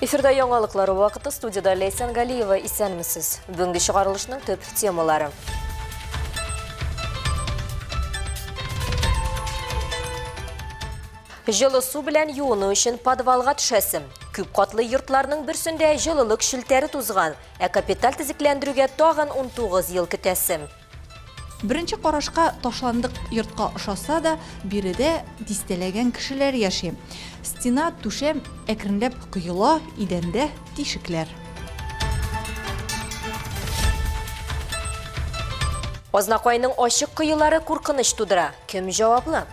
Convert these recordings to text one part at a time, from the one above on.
Эфирда яңалыклары вакыты, студияда Лейсан Галиева, исәнмесез. Бүгінгі шығарылышның төп темалары. Жылы су белән юыну өчен подвалга төшәсем. Күп катлы йортларның берсендә жылылык шелтәре тузган, капиталь төзекләндерүгә тагын 19 ел көтәсем. Беренче карашка ташландык йортка ошаса да, биредә дистәләгән кешеләр яши. Стена, түшәм әкренләп кыйыла, идәндә тишекләр. Азнакайның ачык кыйлары куркыныч тудыра. Кем җаваплы?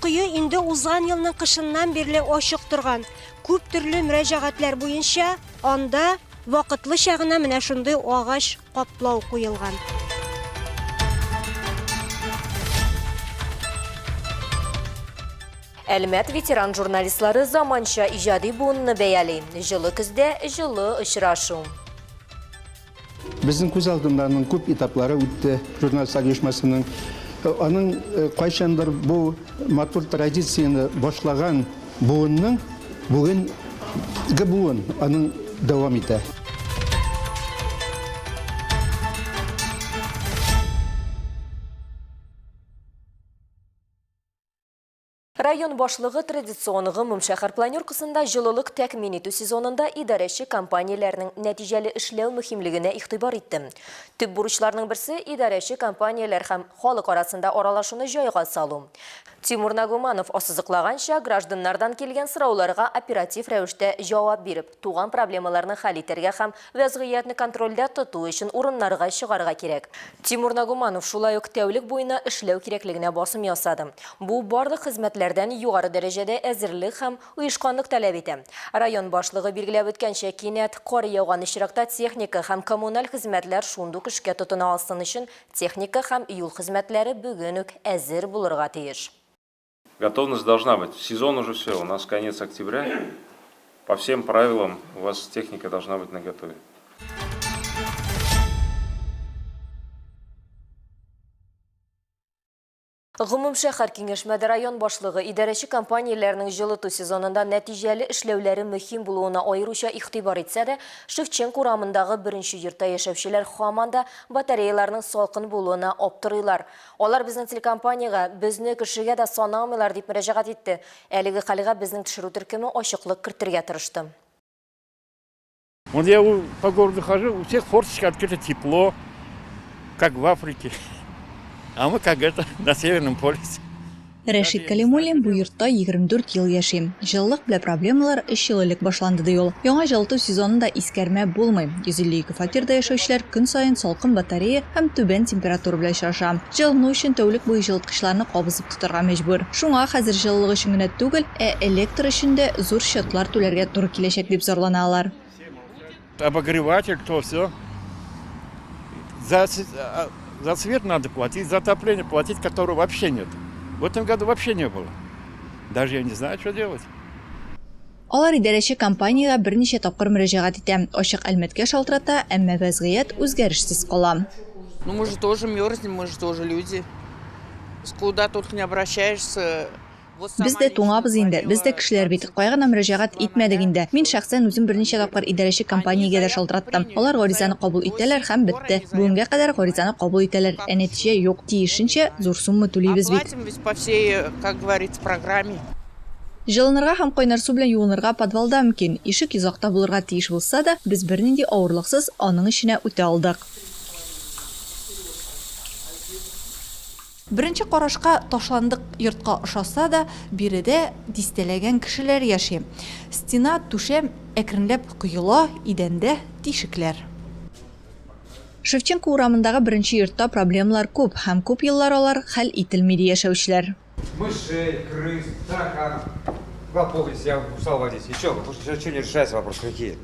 Кыйы инде узган елның кышыннан бирле ачык торган. Күп төрле мөрәҗәгатьләр буенча анда вакытлыча гына менә шундый агач каплау куелган. Әлмәт ветеран журналистлары заманча иҗади буынны бәяли. Жылы көздә жылы очрашу. Безнең күз алдынданың күп этаплары үтте журналистлар оешмасының. Аның кайчандыр бу матур традицияны башлаган буынның бүгенге буын аның дәвам итә. Район башлыгы традицион гомум шәһәр планеркасында жылылык тәкъмин итү сезонында идарәче компанияләрнең нәтиҗәле эшләү мөһимлегенә игътибар итте. Төп бурычларның берсе идарәче компанияләр һәм халык арасында аралашуны җайга салу. Тимур Нагуманов ассызыклаганча, гражданнардан килгән сорауларга оператив рәвештә җавап биреп, туган проблемаларны хәл итәргә һәм вәзгыятьне контрольдә тоту өчен урыннарга чыгарга кирәк. Тимур Нагуманов шулай ук тәүлек буена эшләү кирәклегенә басым ясады. Бу барлык хезмәтләрдән югары дәрәҗәдә әзерлек һәм уешканлык таләп итә. Район башлыгы билгеләп үткәнчә, кинәт кар яуган очракта техника һәм коммуналь хезмәтләр шундук эшкә тотына алсын өчен техника һәм юл хезмәтләре бүген үк әзер булырга тиеш. Готовность должна быть. Сезон уже все, у нас конец октября. По всем правилам у вас техника должна быть наготове. Гомум шәһәр киңәшмәдә район башлыгы идарәче компанияләрнең җылыту сезонында нәтиҗәле эшләүләре мөһим булуына аеруча игътибар итсә дә, Шевченко урамындагы беренче йортта яшәүчеләр һаман да батареяларның салкын булуына аптырыйлар. Алар безнең телекомпанияга безне кешегә дә санамыйлар дип мөрәҗәгать итте. Әлеге хәлгә безнең төшерү төркеме ачыклык кертергә тырышты. Вот я по городу хожу, у всех форточка открыто, тепло, как в Африке. А мы как это, на Северном полюсе. Рәшит Калимуллин бу йортта 24 ел яши. Җылылык белән проблемалар 3 ел элек башланды ди ул. Яңа җылыту сезонында искәрмә булмый. 152 фатирда яшәүчеләр көн саен салкын батарея һәм түбән температура белән очраша. Җылыну өчен тәүлек буе җылыткычларны кабызып тотарга мәҗбүр. Шуңа хәзер җылылык өчен генә түгел, электр өчен дә зур счетлар түләргә туры киләчәк дип зарланалар. Обогреватель, то все. За свет надо платить, за отопление платить, которого вообще нет. В этом году вообще не было. Даже я не знаю, что делать. Алар идарәче компаниягә берничә тапкыр мөрәҗәгать итә. Ачык Әлмәткә шалтырата, әмма вазгыять үзгәрешсез кала. Ну мы же тоже мерзнем, мы же тоже люди. Куда только не обращаешься. Без дә туңабыз инде, без дә кешеләр бит. Кайгына мөрәҗәгать итмәдек инде. Мин шәхсән үзем берничә тапкыр идарәче компаниягә дә шалтыраттым. Алар гаризаны кабул итәләр һәм бетте. Бүгенгә кадәр гаризаны кабул итәләр. Нәтиҗә юк, тиешенчә зур сумма түлибез бит. Оплатим ведь по всей, как говорится, программе. Җылынырга һәм кайнар су белән юынырга подвалда мөмкин. Ишек йозакта булырга тиеш булса да, без бернинди авырлыксыз аның эченә үтә алдык. Беренче карашка ташландык йортка ошаса да, биредә дистәләгән кешеләр яши. Стена, түшәм әкренләп кыйыла, идәндә тишекләр. Шевченко урамындагы беренче йортта проблемалар күп һәм күп еллар алар хәл ителми ди яшәүчеләр. Мышей, крыс, тараканов. Волков, я устал водить. И что не решается вопрос, какие?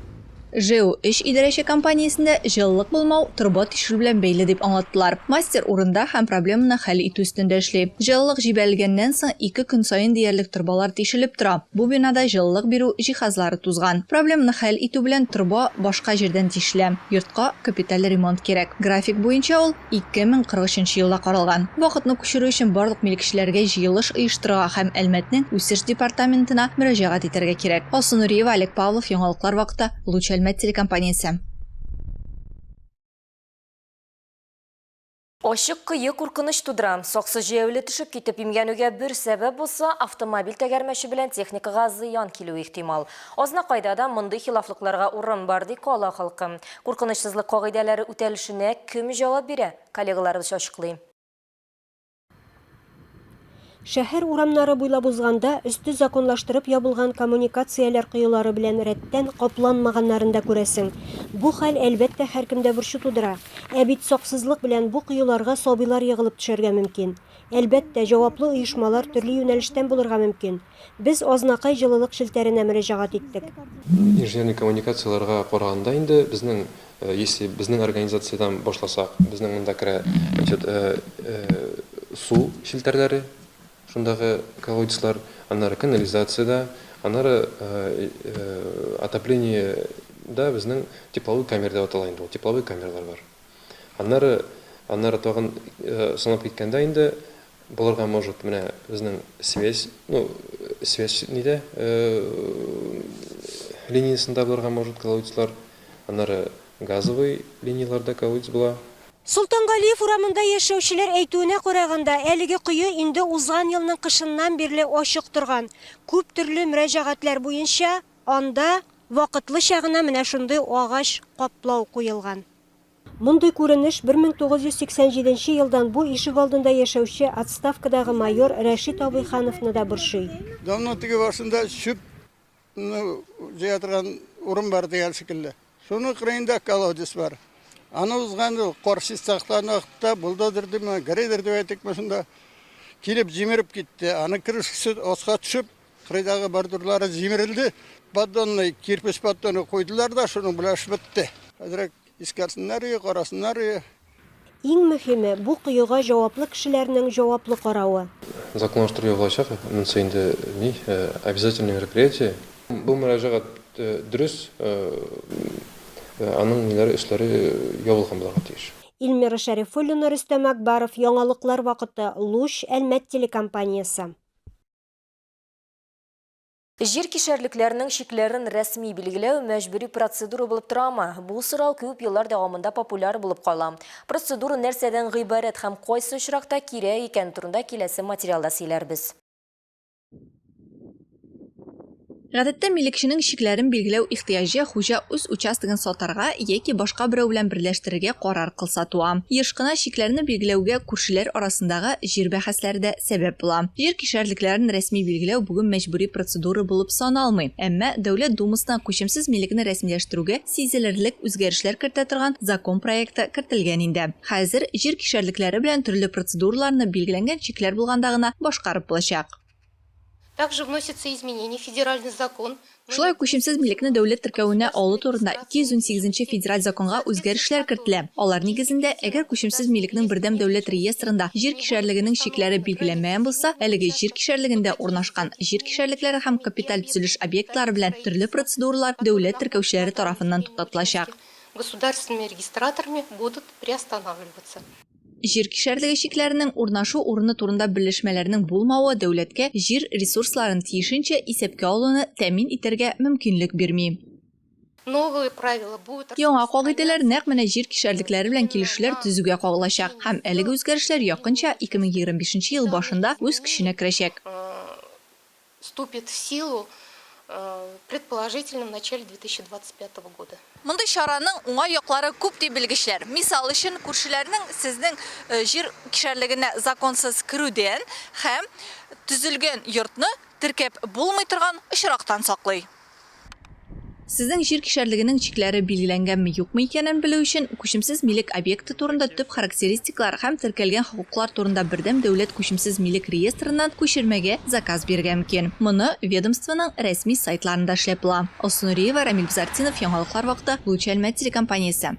ЖЭУ эш идарәче компаниясендә җылылык булмау труба тишү белән бәйле дип аңлаттылар. Мастер урында һәм проблеманы хәл итү өстендә эшли. Җылылык җибәрелгәннән соң 2 көн саен диярлек трубалар тишелеп тора. Бу бинада җылылык бирү җиһазлары тузган. Проблеманы хәл итү белән труба башка җирдән тишелә. Йортка капиталь ремонт кирәк. График буенча ул 2043 елда каралган. Вакытны күчерү өчен барлык милкчеләргә җыелыш оештырырга һәм Әлмәтнең үсеш департаментына мөрәҗәгать итәргә кирәк. Алсу Нуриева, Олег Павлов, Яңалыклар вакыты, Луч Әлмәт телекомпаниясе. Ошык кыйы куркыныч тудыра. Соксы җәүле төшеп китеп имгәнүгә бер сәбәп булса, автомобиль тәгәрмәче белән техникага зыян килү ихтимал. Азна кайдада мондый хилафлыкларга урын бар ди кала халкы. Куркынычсызлык кагыйдәләре үтәлешенә кем җавап бирә? Коллегаларыбыз ачыклый. Шәһәр урамнары буйлап узганда өсте законлаштырып ябылган коммуникацияләр кыюлары белән рәттән капланмаганнарын да күрәсең. Бу хәл әлбәттә һәркемдә борчу тудыра. Ә бит саксызлык белән бу кыюларга сабыйлар ягылып төшәргә мөмкин. Әлбәттә, җаваплы оешмалар төрле юнәлештән булырга мөмкин. Без азнакай җылылык шелтәренә мөрәҗәгать иттек. Инженерный коммуникацияларга караганда инде безнең, если безнең организациядан башласак, безнең монда керә су шелтәрләре, шундагы колодецлар, аннары канализацияда, аннары отопление да безнең тепловой камера дип атала инде, тепловой камералар бар. Аннары тагын санап киткәндә инде булырга может менә безнең связь ниде линиясында булырга может колодецлар, аннары газовый линияларда колодец була. Солтангалиев урамында яшәүчеләр әйтүенә караганда, әлеге кыю инде узган елның кышыннан бирле ачык торган. Күп төрле мөрәҗәгатьләр буенча анда вакытлыча гына менә шундый агач каплау куелган. Мондый күренеш 1987 елдан бу ишек алдында яшәүче отставкадагы майор Рәшит Абыйхановны да борчый. Давно теге башында шүп җыятырган урын бар дигән шикелле. Шуның кырыенда колодец бар. Аны узган каршы сакланакта булдырдымы, грейдер дип әйтик шунда килеп җимереп китте. Аны крышасы аска төшеп, кырыйдагы бордюрлары җимерелде. Поддонный кирпич поддоны куйдылар да, шуның белән бетте. Хәзер искәрсеннәр, карасыннар. Иң мөһиме бу кыюга җаваплы кешеләрнең җаваплы каравы. Законлаштыру булачак, монсы инде обязательное мероприятие. Бу мөрәҗәгать дөрес, аның ниләре эшләре ябылган булырга тиеш. Илмира Шәрифуллина, Рөстәм Акбаров, Яңалыклар вакыты, Луч Әлмәт телекомпаниясе. Җир кишәрлекләренең шикләрен рәсми билгеләү мәҗбүри процедура булып торамы? Бу сорау күп еллар дәвамында популяр булып кала. Процедура нәрсәдән гыйбарәт һәм кайсы очракта кирәк икән турында киләсе материалда сөйләрбез. Гадәттә милекченең шикләрен билгеләү ихтыяҗы хуҗа үз участогын сатарга яки башка берәү белән берләштерергә карар кылса туа. Еш кына шикләрне билгеләүгә күршеләр арасындагы җир бәхәсләре дә сәбәп була. Җир кишәрлекләрен рәсми билгеләү бүген мәҗбүри процедура булып саналмый. Әмма Дәүләт Думасына күчемсез милекне рәсмиләштерүгә сизелерлек үзгәрешләр кертә торган закон проекты кертелгән инде. Хәзер җир кишәрлекләре белән төрле процедураларны билгеләнгән шикләр булганда гына башкарып булачак. Также вносятся изменения в федеральный закон. Шулай күчемсез милекне дәүләт теркәвенә алу турында 218 федераль законга үзгәрешләр кертелә. Алар нигезендә, әгәр күчемсез милекнең бердәм дәүләт реестрында җир кишәрлегенең шикләре билгеләнмәгән булса, әлеге җир кишәрлегендә урнашкан җир кишәрлекләре һәм капиталь төзелеш объектлары белән төрле процедуралар дәүләт теркәүчеләре тарафыннан туктатылачак. Государственными регистраторами будут приостанавливаться. Җир кишәрлеге шикләренең урнашу урыны турында белешмәләрнең булмавы дәүләткә җир ресурсларын тиешенчә исәпкә алуны тәэмин итәргә мөмкинлек бирми. Новые правила будут. Яңа кагыйдәләр нәкъ менә җир кишәрлекләре белән килешүләр төзүгә кагылачак һәм әлеге үзгәрешләр якынча 2025 ел башында үз көченә керәчәк. Вступит в силу предположительно в начале 2025 года. Мондай чараның уңай яклары күп дип белгечләр. Мисал өчен күршеләрнең сезнең җир кишәрлегенә законсыз керүдән һәм төзелгән йортны теркәп булмый торган очрактан саклый. Сезнең җир кишәрлегенең чикләре билгеләнгәнме юкмы икәнен белү өчен күчемсез милек объекты турында төп характеристикалар һәм теркәлгән хокуклар турында бердәм дәүләт күчемсез милек реестрыннан күчермәгә заказ бирергә мөмкин. Моны ведомствоның рәсми сайтларында эшләп була. Алсу Нуриева, Рамил Бизартинов, Яңалыклар вакыты, Лучи Әлмәт телекомпаниясе.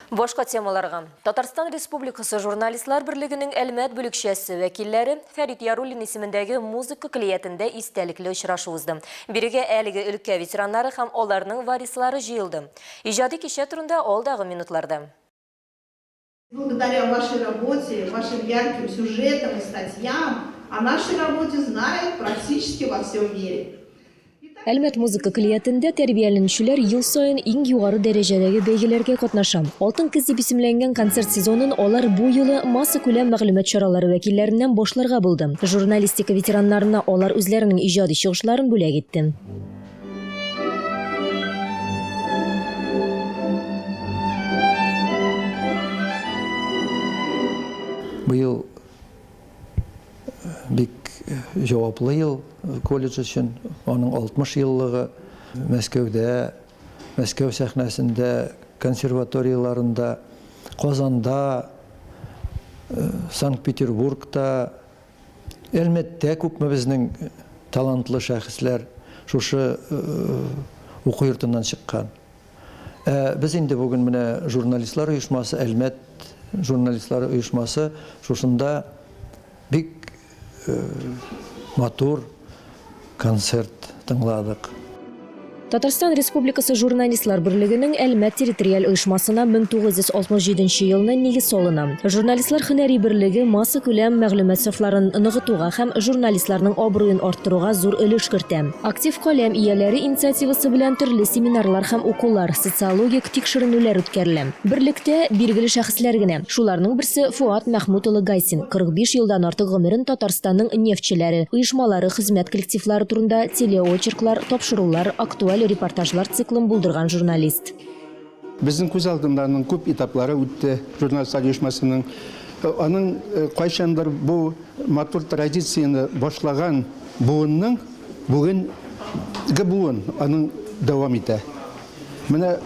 Башка темаларга. Татарстан Республикасы журналистлар берлегенең Әлмәт бүлекчәсе вәкилләре Фәрит Яруллин исемендәге музыка клиентында истәлекле очрашу узды. Бирегә әлеге өлкә ветераннары һәм аларның варислары җыелды. Иҗади кичә турында алдагы минутларда. Благодаря вашей работе, вашим ярким сюжетам и статьям, о нашей работе знают практически во всем мире. Әлмәт музыка клиентында тәрбияләнүчеләр ел сайын иң югары дәрәҗәдәге бәйгеләргә катнаша. Алтын көз дип исемләнгән концерт сезонын алар бу елы масса күләм мәгълүмат чаралары вәкилләреннән башларга булды. Журналистика ветераннарына алар үзләренең иҗади чыгышларын бүләк итте. Быел бик җаваплы ел колледж өчен, аның 60 еллыгы Мәскәүдә, Мәскәү сәхнәсендә, консерваторияларында, Казанда, Санкт-Петербургта, Әлмәттә күпме безнең талантлы шәхесләр шушы уку йортыннан чыккан. Без инде бүген менә журналистлар оешмасы, Әлмәт журналистлар оешмасы шушында бик матур концерт тыңладык. Татарстан Республикасы журналистлар берлегенең Әлмәт территориаль оешмасына 1967 елны нигез салына. Журналистлар һөнәри берлеге масса күләм мәгълүмат сафларын ныгытуга һәм журналистларның абруен арттыруга зур өлеш кертә. Актив каләм ияләре инициативасы белән төрле семинарлар һәм укулар, социологик тикшеренүләр үткәрелә. Берлектә билгеле шәхесләр генә. Шуларның берсе Фуат Мәхмүт улы Гайсин, 45 елдан артык гомерен Татарстанның нефтчеләре, оешмалары, хезмәт коллективлары турында телеочерклар, тапшырулар, актуаль репортажлар циклын булдырган журналист. Безнең күз алдымданың күп этаплары үтте журналистлар оешмасының. Аның кайчандыр бу матур традицияны башлаган буынның бүгенге буын аның дәвам итә. Менә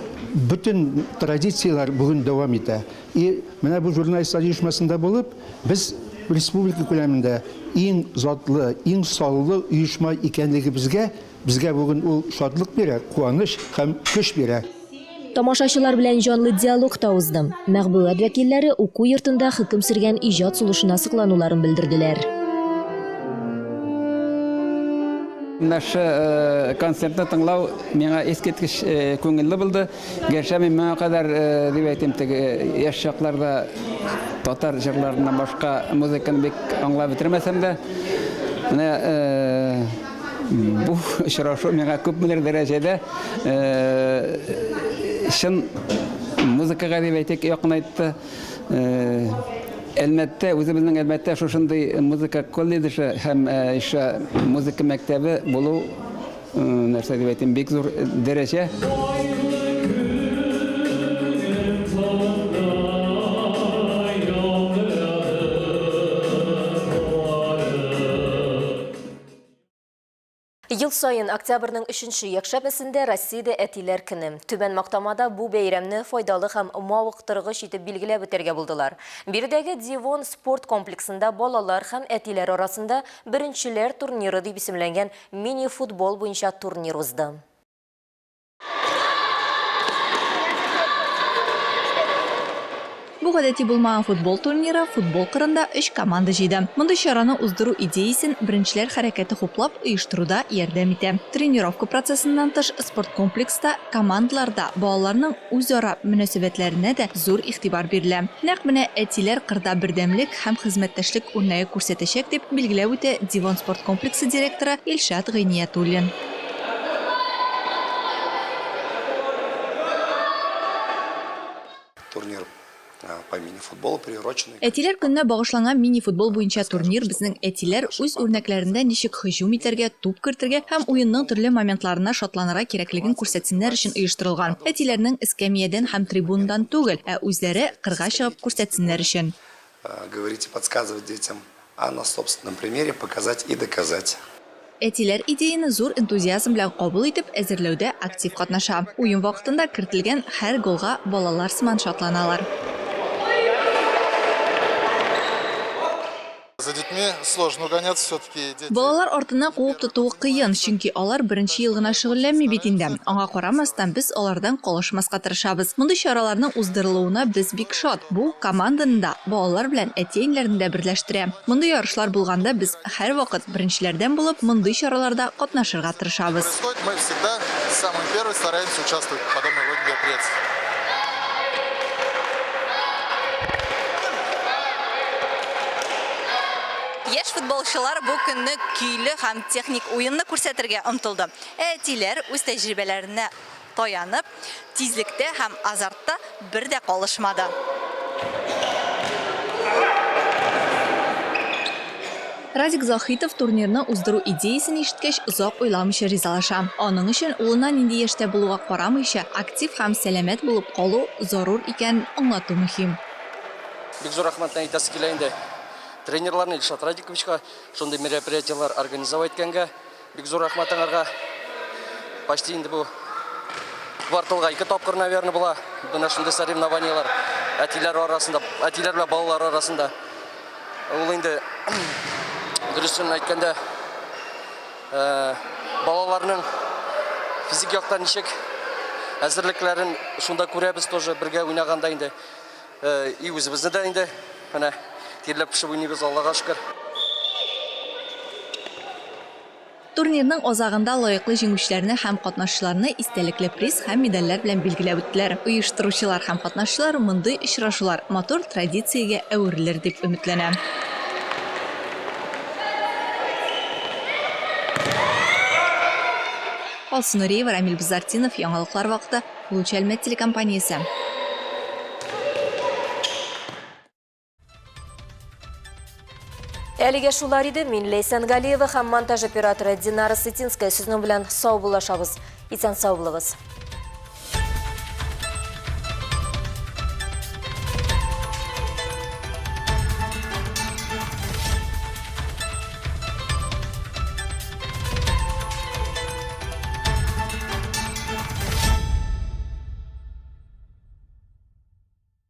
bütün традициялар бүген дәвам итә. И менә бу журналистлар оешмасында булып, без республика күләмендә иң затлы, иң саллы оешма икәнлегебезгә бүген ул шатлык бирә, куаныч һәм көч бирә. Тамашачылар белән җанлы диалог та узды. Мәгълүмат вәкилләре уку йортында хөкем сөргән иҗат сулышына соклануларын белдерделәр. Наш концертны тыңлау миңа искиткеч күңелле булды. Гәрчә мин моңа кадәр дип әйтим, яшь чакларда татар җырларыннан башка музыканы бик аңлап бетермәсәм дә, менә бу очрашу миңа күпмелер дәрәҗәдә шын музыкага дип әйтик якынайтты. Әлмәттә, үзебезнең Әлмәттә шушындый музыка колледжы һәм музыка мәктәбе булу нәрсә дип әйтим, бик зур дәрәҗә. Ел сайын октябрьнең 3-нче якшәмбесендә Россиядә әтиләр көне. Түбән Мактамада бу бәйрәмне файдалы һәм мавыктыргыч итеп билгеләп үтәргә булдылар. Биредәге Дивон спорт комплексында балалар һәм әтиләр арасында беренчеләр турниры дип исемләнгән мини-футбол буенча турнир узды. Бу гадәти булмаган футбол турниры футбол кырында 3 команда җыйды. Мондый чараны уздыру идеясын беренчеләр хәрәкәте хуплап оештыруда ярдәм итә. Тренировка процессыннан тыш спорт комплекста командаларда балаларның үзара мөнәсәбәтләренә дә зур игътибар бирелә. Нәкъ менә әтиләр кырда бердәмлек һәм хезмәттәшлек үрнәге күрсәтәчәк дип билгеләп үтә Дивон спорт комплексы директоры Илшат Гыйниятуллин. Турнир по мини-футболу приуроченный. Әтиләр көненә багышланган мини-футбол буенча турнир безнең әтиләр үз үрнәкләрендә ничек һөҗүм итәргә, туп кертергә һәм уенның төрле моментларына шатланырга кирәклеген күрсәтсеннәр өчен оештырылган. Әтиләрнең эскәмиядән һәм трибундан түгел, ә үзләре кырга чыгып күрсәтсеннәр өчен. Говорить и подсказывать детям, а на собственном примере показать и доказать. Әтиләр идеяны зур энтузиазм белән кабул итеп, әзерләүдә актив катнаша. Уен вакытында кертелгән һәр голга балалар сыман шатланалар. За детьми сложно угоняться все-таки. Балалар артыннан куып тотуы кыен, чөнки алар беренче ел гына шөгыльләнми бит инде. Аңа карамастан без алардан калышмаска тырышабыз. Мондый чараларның уздырылуына без бик шат. Бу команданы да балалар белән әти-әниләрне дә берләштерә. Мондый ярышлар булганда без һәрвакыт беренчеләрдән булып мондый чараларда катнашырга тырышабыз. Мы всегда самые первые стараемся участвовать в подобного рода мероприятиях. Яшь футболчылар бу көнне көйле һәм техник уенны күрсәтергә омтылды. Әтиләр үз тәҗрибәләренә таянып, тизлектә һәм азартта бер дә калышмады. Радик Захитов турнирны уздыру идеясын ишеткәч, озак уйламыйча ризалаша. Аның өчен улына нинди яшьтә булуга карамыйча, актив һәм сәламәт булып калу зарур икән аңлату мөһим. Бик зур рәхмәт әйтәсе килә инде. Тренерларны Илшат Радиковичка шундый мероприятиялар организовать иткәнгә бик зур рәхмәт аңарга. Почти инде бу кварталга 2 тапкыр, наверное, була. Менә шундый соревнованиялар әтиләр арасында, әтиләр белән балалар арасында. Ул инде дөресен әйткәндә балаларның физик яктан ничек әзерлекләрен шунда күрәбез тоже бергә уйнаганда инде. И үзебезне дә инде менә тирләп пешеп уйныйбыз, Аллага шөкер. Турнирның азагында лаеклы җиңүчеләрне һәм катнашучыларны истәлекле приз һәм медальләр белән билгеләп үттеләр. Оештыручылар һәм катнашучылар мондый очрашулар матур традициягә әверелер дип өметләнә. Алсу Нуриева, Рамил Бизартинов, яңалыклар вакыты, Луч Әлмәт телекомпаниясе. Әлегә шулар иде, мин Лейсан Галиева һәм монтаж операторы Динара Сытинская сезнең белән сау булашабыз. Исән сау булыгыз.